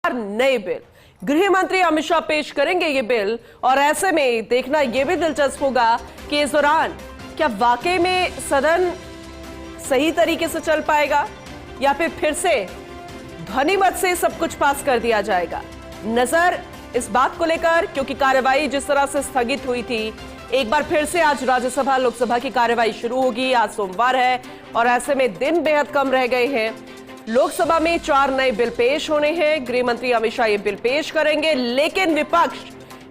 4 नए बिल गृह मंत्री अमित शाह पेश करेंगे ये बिल। और ऐसे में देखना यह भी दिलचस्प होगा कि इस दौरान क्या वाकई में सदन सही तरीके से चल पाएगा या फिर से ध्वनि मत से सब कुछ पास कर दिया जाएगा। नजर इस बात को लेकर, क्योंकि कार्यवाही जिस तरह से स्थगित हुई थी, एक बार फिर से आज राज्यसभा लोकसभा की कार्यवाही शुरू होगी। आज सोमवार है और ऐसे में दिन बेहद कम रह गए हैं। लोकसभा में 4 नए बिल पेश होने हैं। गृह मंत्री अमित शाह ये बिल पेश करेंगे, लेकिन विपक्ष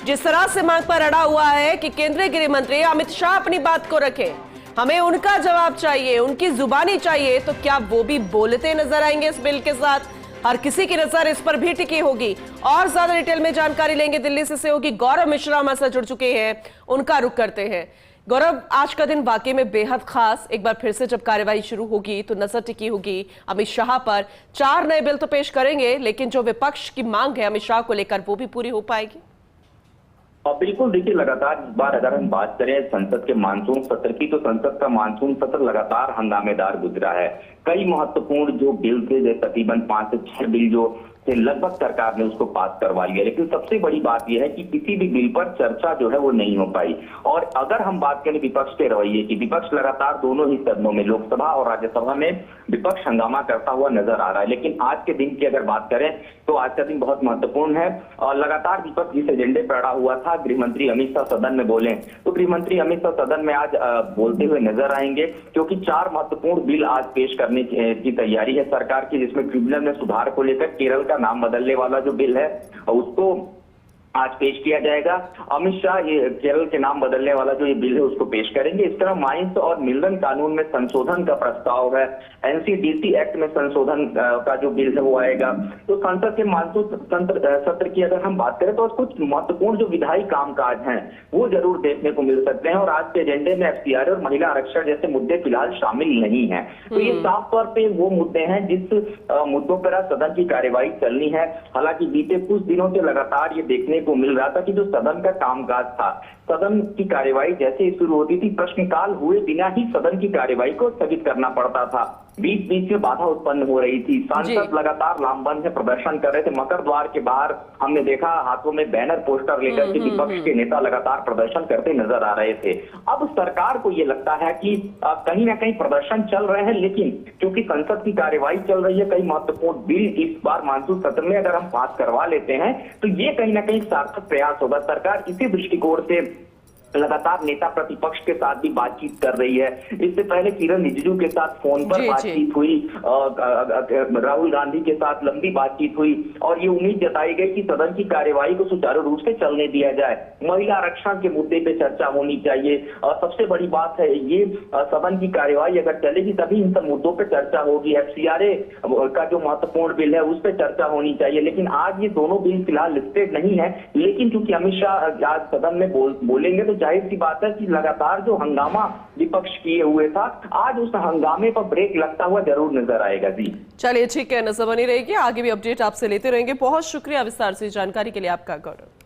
जिस तरह से मांग पर अड़ा हुआ है कि केंद्रीय गृह मंत्री अमित शाह अपनी बात को रखें, हमें उनका जवाब चाहिए, उनकी जुबानी चाहिए, तो क्या वो भी बोलते नजर आएंगे इस बिल के साथ? हर किसी की नजर इस पर भी टिकी होगी। और ज्यादा डिटेल में जानकारी लेंगे दिल्ली से सहयोगी गौरव मिश्रा हमारे साथ जुड़ चुके हैं, उनका रुख करते हैं। गौरव, आज का दिन वाकई में बेहद खास। एक बार फिर से जब कार्यवाही शुरू होगी तो नजर टिकी होगी अमित शाह पर। 4 नए बिल तो पेश करेंगे, लेकिन जो विपक्ष की मांग है अमित शाह को लेकर, वो भी पूरी हो पाएगी? बिल्कुल, देखिए, लगातार इस बार अगर हम बात करें संसद के मानसून सत्र की, तो संसद का मानसून सत्र लगातार हंगामेदार गुजरा है। कई महत्वपूर्ण जो बिल थे, जैसे तकरीबन 5 से 6 बिल जो थे, लगभग सरकार ने उसको पास करवा लिया। लेकिन सबसे बड़ी बात यह है कि किसी भी बिल पर चर्चा जो है वो नहीं हो पाई। और अगर हम बात करें विपक्ष के रवैये की, विपक्ष लगातार दोनों ही सदनों में, लोकसभा और राज्यसभा में, विपक्ष हंगामा करता हुआ नजर आ रहा है। लेकिन आज के दिन की अगर बात करें तो आज का दिन बहुत महत्वपूर्ण है। और लगातार विपक्ष जिस एजेंडे पर अड़ा हुआ था, गृह मंत्री अमित शाह सदन में बोले, तो गृह मंत्री अमित शाह सदन में आज बोलते हुए नजर आएंगे, क्योंकि 4 महत्वपूर्ण बिल आज पेश करने की तैयारी है सरकार की, जिसमें ट्रिब्यूनल में सुधार को लेकर केरल का नाम बदलने वाला जो बिल है उसको आज पेश किया जाएगा। अमित शाह ये केरल के नाम बदलने वाला जो ये बिल है उसको पेश करेंगे। इस तरह माइंस और मिल्दन कानून में संशोधन का प्रस्ताव है, एनसीडीसी एक्ट में संशोधन का जो बिल है वो आएगा। तो संसद के मानसून सत्र की अगर हम बात करें तो कुछ महत्वपूर्ण जो विधायी कामकाज हैं वो जरूर देखने को मिल सकते हैं। और आज के एजेंडे में एफसीआर और महिला आरक्षण जैसे मुद्दे फिलहाल शामिल नहीं है। तो ये साफ तौर पर वो मुद्दे हैं जिस मुद्दों पर आज सदन की कार्यवाही चलनी है। हालांकि बीते कुछ दिनों से लगातार ये देखने को मिल रहा था कि जो सदन का कामकाज था, सदन की कार्यवाही जैसे ही शुरू होती थी, प्रश्नकाल हुए बिना ही सदन की कार्यवाही को स्थगित करना पड़ता था। बीच बीच में बाधा उत्पन्न हो रही थी, सांसद लगातार लामबंद से प्रदर्शन कर रहे थे। मकर द्वार के बाहर हमने देखा हाथों में बैनर पोस्टर लेकर के विपक्ष के नेता लगातार प्रदर्शन करते नजर आ रहे थे। अब सरकार को ये लगता है कि कहीं ना कहीं प्रदर्शन चल रहे हैं, लेकिन क्योंकि संसद की कार्यवाही चल रही है, कई महत्वपूर्ण बिल इस बार मानसून सत्र में अगर हम पास करवा लेते हैं तो ये कहीं ना कहीं सार्थक प्रयास होगा। सरकार इसी दृष्टिकोण से लगातार नेता प्रतिपक्ष के साथ भी बातचीत कर रही है। इससे पहले किरण रिजिजू के साथ फोन पर बातचीत हुई, राहुल गांधी के साथ लंबी बातचीत हुई और ये उम्मीद जताई गई कि सदन की कार्यवाही को सुचारू रूप से चलने दिया जाए। महिला आरक्षण के मुद्दे पे चर्चा होनी चाहिए और सबसे बड़ी बात है ये सदन की कार्यवाही अगर चलेगी तभी इन सब मुद्दों पर चर्चा होगी। एफसीआरए का जो महत्वपूर्ण बिल है उस पर चर्चा होनी चाहिए। लेकिन आज ये दोनों बिल फिलहाल लिस्टेड नहीं है, लेकिन चूंकि अमित शाह आज सदन में बोलेंगे तो जाहिर सी बात है कि लगातार जो हंगामा विपक्ष किए हुए था, आज उस हंगामे पर ब्रेक लगता हुआ जरूर नजर आएगा। जी चलिए, ठीक है, नजर बनी रहेगी, आगे भी अपडेट आपसे लेते रहेंगे। बहुत शुक्रिया विस्तार से जानकारी के लिए आपका गौरव।